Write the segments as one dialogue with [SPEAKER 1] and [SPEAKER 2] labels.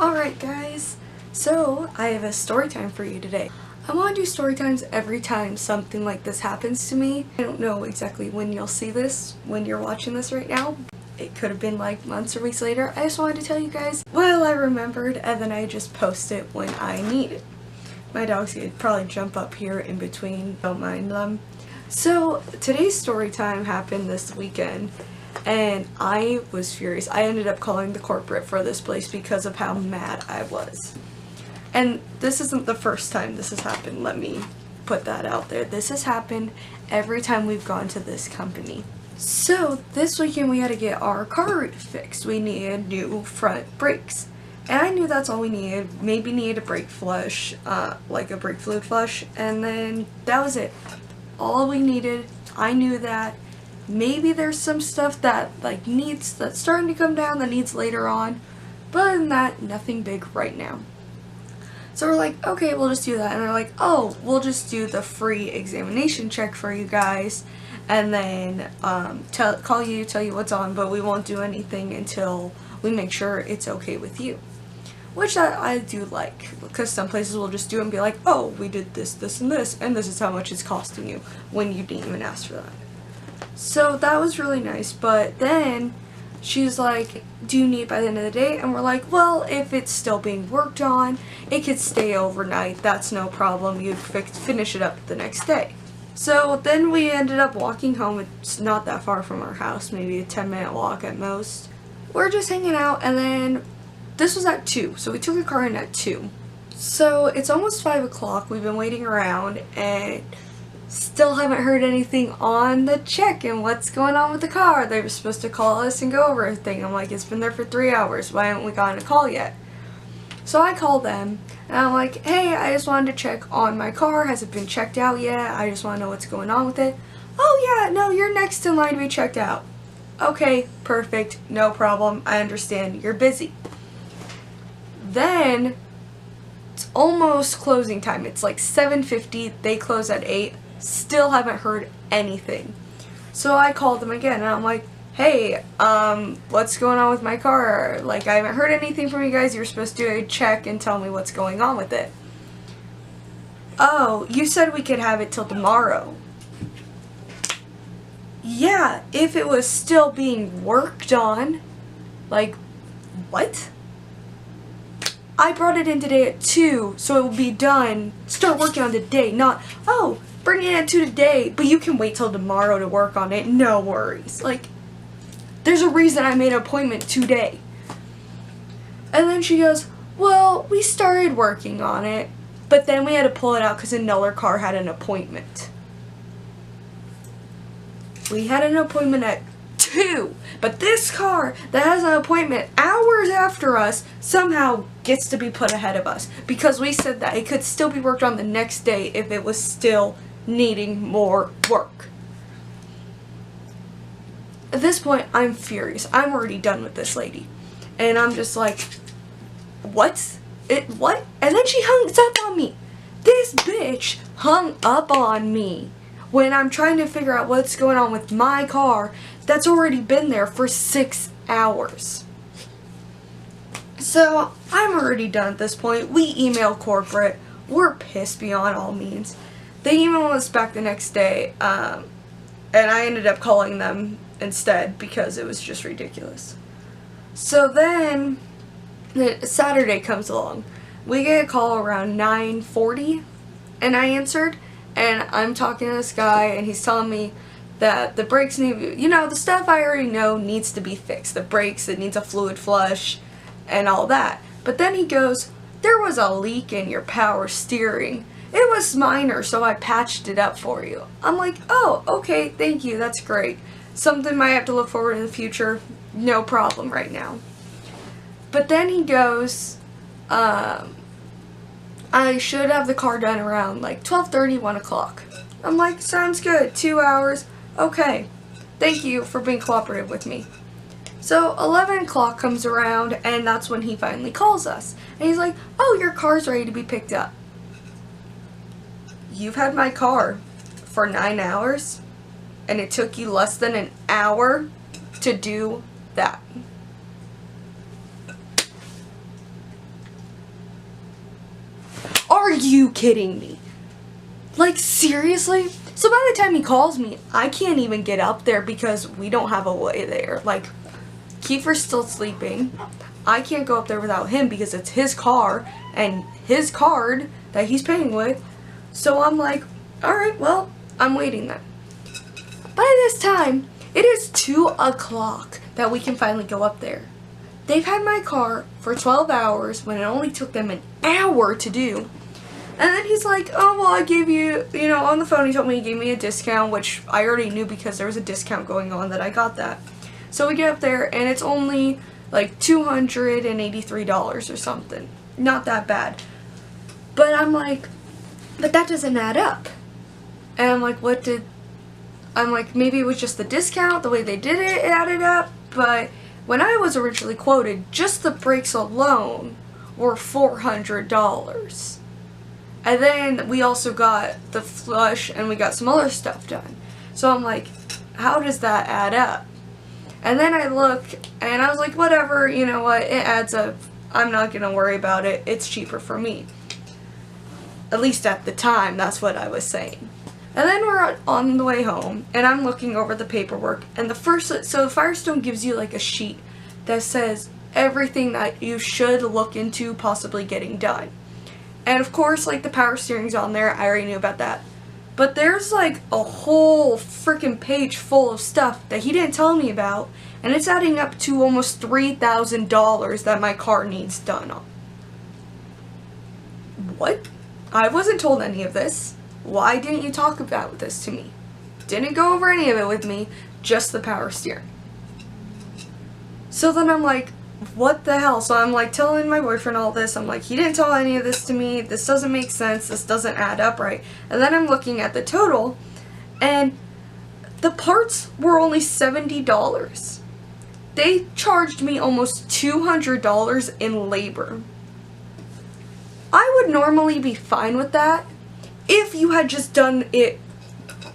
[SPEAKER 1] Alright guys, so I have a story time for you today. I want to do story times every time something like this happens to me. I don't know exactly when you'll see this, when you're watching this right now. It could have been like months or weeks later. I just wanted to tell you guys while I remembered, and then I just post it when I need it. My dogs could probably jump up here in between, don't mind them. So today's story time happened this weekend. And I was furious. I ended up calling the corporate for this place because of how mad I was. And this isn't the first time this has happened. Let me put that out there. This has happened every time we've gone to this company. So this weekend we had to get our car fixed. We needed new front brakes. And I knew that's all we needed. Maybe needed a brake flush, like a brake fluid flush. And then that was it. All we needed. I knew that. Maybe there's some stuff that that's starting to come down that needs later on, but other than that, nothing big right now. So we're like, okay, we'll just do that. And they're like, oh, we'll just do the free examination check for you guys, and then call you, tell you what's on, but we won't do anything until we make sure it's okay with you. Which I do like, because some places will just do it and be like, oh, we did this, this, and this is how much it's costing you, when you didn't even ask for that. So that was really nice, but then she's like, do you need it by the end of the day? And we're like, well, if it's still being worked on, it could stay overnight, that's no problem, you finish it up the next day. So then we ended up walking home. It's not that far from our house, maybe a 10-minute walk at most. We're just hanging out, and then this was at 2, so we took a car in at 2. So it's almost 5 o'clock, we've been waiting around, and still haven't heard anything on the check and what's going on with the car. They were supposed to call us and go over everything. I'm like, it's been there for 3 hours. Why haven't we gotten a call yet? So I called them and I'm like, hey, I just wanted to check on my car. Has it been checked out yet? I just want to know what's going on with it. Oh yeah, no, you're next in line to be checked out. Okay, perfect. No problem. I understand. You're busy. Then it's almost closing time. It's like 7:50. They close at 8. Still haven't heard anything. So I called them again and I'm like, hey, what's going on with my car? Like, I haven't heard anything from you guys. You're supposed to do a check and tell me what's going on with it. Oh, you said we could have it till tomorrow. Yeah, if it was still being worked on. Like, what? I brought it in today at 2, so it will be done. Start working on today, not, oh, bring it in at 2 today, but you can wait till tomorrow to work on it. No worries. Like, there's a reason I made an appointment today. And then she goes, well, we started working on it, but then we had to pull it out because another car had an appointment. We had an appointment at 2, but this car that has an appointment hours after us somehow gets to be put ahead of us because we said that it could still be worked on the next day if it was still needing more work. At this point, I'm furious. I'm already done with this lady. And I'm just like, what? What? And then she hung up on me. This bitch hung up on me when I'm trying to figure out what's going on with my car that's already been there for 6 hours. So I'm already done at this point. We email corporate. We're pissed beyond all means. They emailed us back the next day, and I ended up calling them instead because it was just ridiculous. So then Saturday comes along. We get a call around 9:40, and I answered, and I'm talking to this guy, and he's telling me that the brakes need, the stuff I already know needs to be fixed. The brakes, it needs a fluid flush, and all that. But then he goes, there was a leak in your power steering. It was minor, so I patched it up for you. I'm like, oh, okay, thank you, that's great. Something might have to look forward in the future. No problem right now. But then he goes, I should have the car done around like 12:30, 1 o'clock. I'm like, sounds good, 2 hours. Okay, thank you for being cooperative with me. So 11 o'clock comes around, and that's when he finally calls us. And he's like, oh, your car's ready to be picked up. You've had my car for 9 hours, and it took you less than an hour to do that. you kidding me? Like, seriously? So by the time he calls me, I can't even get up there because we don't have a way there. Like, Kiefer's still sleeping. I can't go up there without him because it's his car and his card that he's paying with. So I'm like, alright, well, I'm waiting then. By this time, it is 2 o'clock that we can finally go up there. They've had my car for 12 hours when it only took them an hour to do. And then he's like, oh, well, I gave you, on the phone he told me he gave me a discount, which I already knew because there was a discount going on that I got that. So we get up there and it's only like $283 or something. Not that bad. But I'm like, but that doesn't add up. And I'm like, maybe it was just the discount, the way they did it added up. But when I was originally quoted, just the brakes alone were $400. And then we also got the flush and we got some other stuff done. So I'm like, how does that add up? And then I look and I was like, whatever, you know what, it adds up. I'm not going to worry about it. It's cheaper for me. At least at the time, that's what I was saying. And then we're on the way home and I'm looking over the paperwork. And so Firestone gives you like a sheet that says everything that you should look into possibly getting done. And of course, like, the power steering's on there. I already knew about that. But there's like a whole freaking page full of stuff that he didn't tell me about. And it's adding up to almost $3,000 that my car needs done on. What? I wasn't told any of this. Why didn't you talk about this to me? Didn't go over any of it with me. Just the power steering. So then I'm like, what the hell? So I'm like telling my boyfriend all this. I'm like, he didn't tell any of this to me. This doesn't make sense. This doesn't add up right. And then I'm looking at the total and the parts were only $70. They charged me almost $200 in labor. I would normally be fine with that if you had just done it.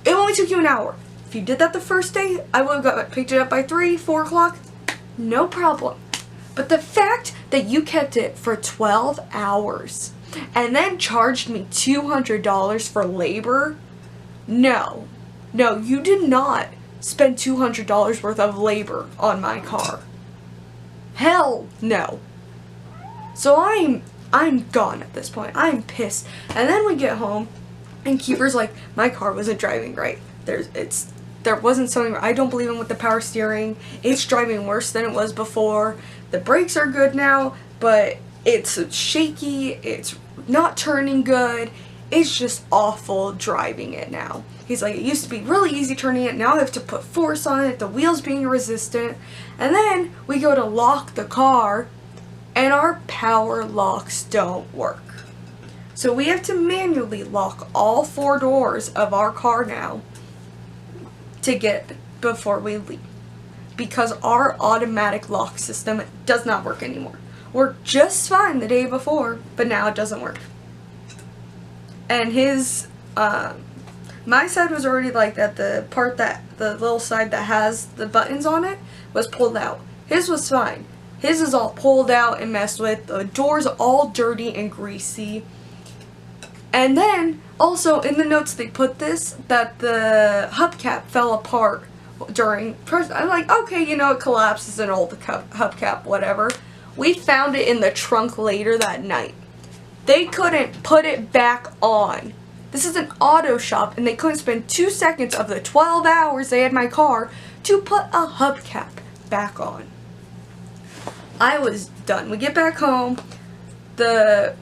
[SPEAKER 1] It only took you an hour. If you did that the first day, I would have picked it up by 3, 4 o'clock. No problem. But the fact that you kept it for 12 hours and then charged me $200 for labor, no. No, you did not spend $200 worth of labor on my car. Hell no. So I'm gone at this point. I'm pissed. And then we get home and Keeper's like, my car wasn't driving right. There wasn't something, I don't believe him with the power steering. It's driving worse than it was before. The brakes are good now, but it's shaky. It's not turning good. It's just awful driving it now. He's like, it used to be really easy turning it. Now I have to put force on it. The wheels being resistant. And then we go to lock the car and our power locks don't work. So we have to manually lock all 4 doors of our car now before we leave. Because our automatic lock system does not work anymore. Worked just fine the day before, but now it doesn't work. And my side was already like that. The little side that has the buttons on it was pulled out. His was fine. His is all pulled out and messed with. The door's all dirty and greasy. And then, also in the notes they put that the hubcap fell apart I'm like, okay, it collapses and all the hubcap, whatever. We found it in the trunk later that night. They couldn't put it back on. This is an auto shop and they couldn't spend 2 seconds of the 12 hours they had my car to put a hubcap back on. I was done. We get back home. The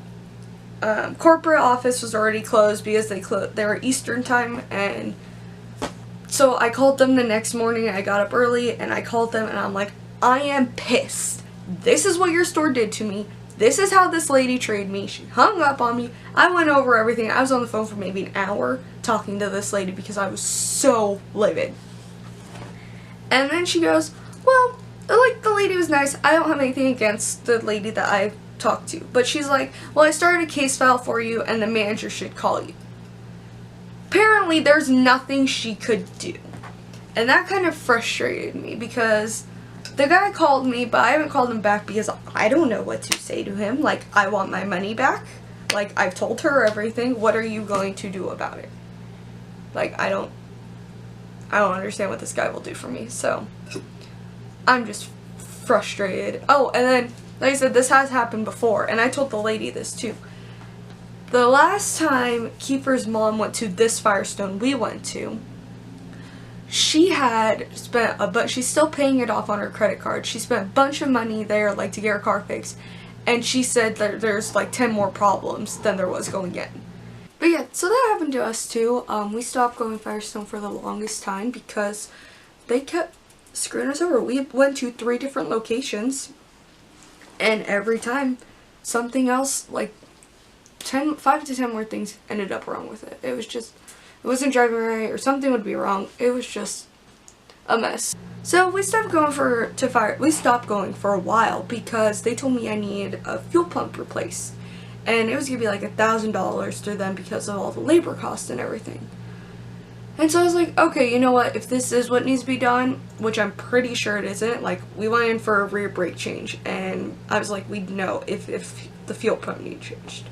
[SPEAKER 1] corporate office was already closed because they were Eastern time, and so I called them the next morning. I got up early and I called them and I'm like, I am pissed. This is what your store did to me. This is how this lady treated me. She hung up on me. I went over everything. I was on the phone for maybe an hour talking to this lady because I was so livid. And then she goes, well, like, the lady was nice. I don't have anything against the lady that I talked to. But she's like, well, I started a case file for you and the manager should call you. Apparently, there's nothing she could do. And that kind of frustrated me because the guy called me, but I haven't called him back because I don't know what to say to him. Like, I want my money back. Like, I've told her everything. What are you going to do about it? Like, I don't understand what this guy will do for me. So, I'm just frustrated. Oh, and then, like I said, this has happened before. And I told the lady this, too. The last time Kiefer's mom went to this Firestone we went to, she had spent she's still paying it off on her credit card. She spent a bunch of money there, like, to get her car fixed. And she said that there's, like, 10 more problems than there was going in. But yeah, so that happened to us, too. We stopped going Firestone for the longest time because they kept screwing us over. We went to 3 different locations. And every time, something else, like, 5 to 10 more things ended up wrong with it. It was just, it wasn't driving right, or something would be wrong. It was just a mess. So we stopped going for a while because they told me I needed a fuel pump replaced. And it was gonna be like $1,000 to them because of all the labor costs and everything. And so I was like, okay, you know what, if this is what needs to be done, which I'm pretty sure it isn't, like, we went in for a rear brake change, and I was like, we'd know if the fuel pump needed changed.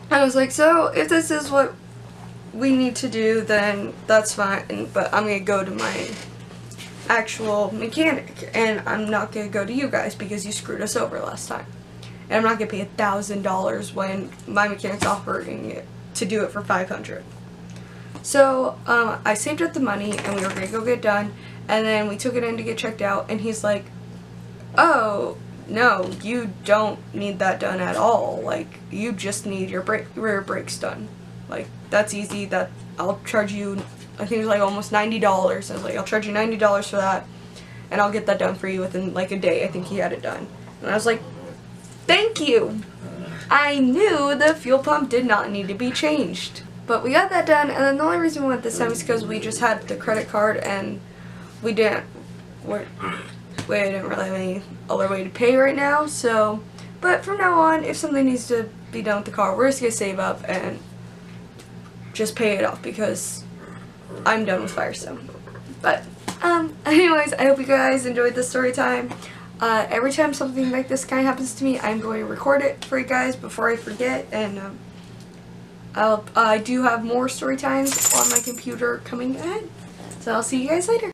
[SPEAKER 1] I was like, so if this is what we need to do, then that's fine, but I'm gonna go to my actual mechanic, and I'm not gonna go to you guys because you screwed us over last time. And I'm not gonna pay $1,000 when my mechanic's offering it to do it for $500. So I saved up the money, and we were gonna go get it done, and then we took it in to get checked out, and he's like, oh, no, you don't need that done at all. Like, you just need your rear brakes done. Like, that's easy. That I'll charge you, I think it was like almost $90. I was like, I'll charge you $90 for that, and I'll get that done for you within like a day. I think he had it done. And I was like, thank you. I knew the fuel pump did not need to be changed. But we got that done, and then the only reason we went this time is because we just had the credit card, and we didn't really have any other way to pay right now. So, but from now on, if something needs to be done with the car, we're just gonna save up and just pay it off because I'm done with Firestone. But anyways, I hope you guys enjoyed this story time. Every time something like this kind of happens to me, I'm going to record it for you guys before I forget, and I do have more story times on my computer coming ahead. So I'll see you guys later.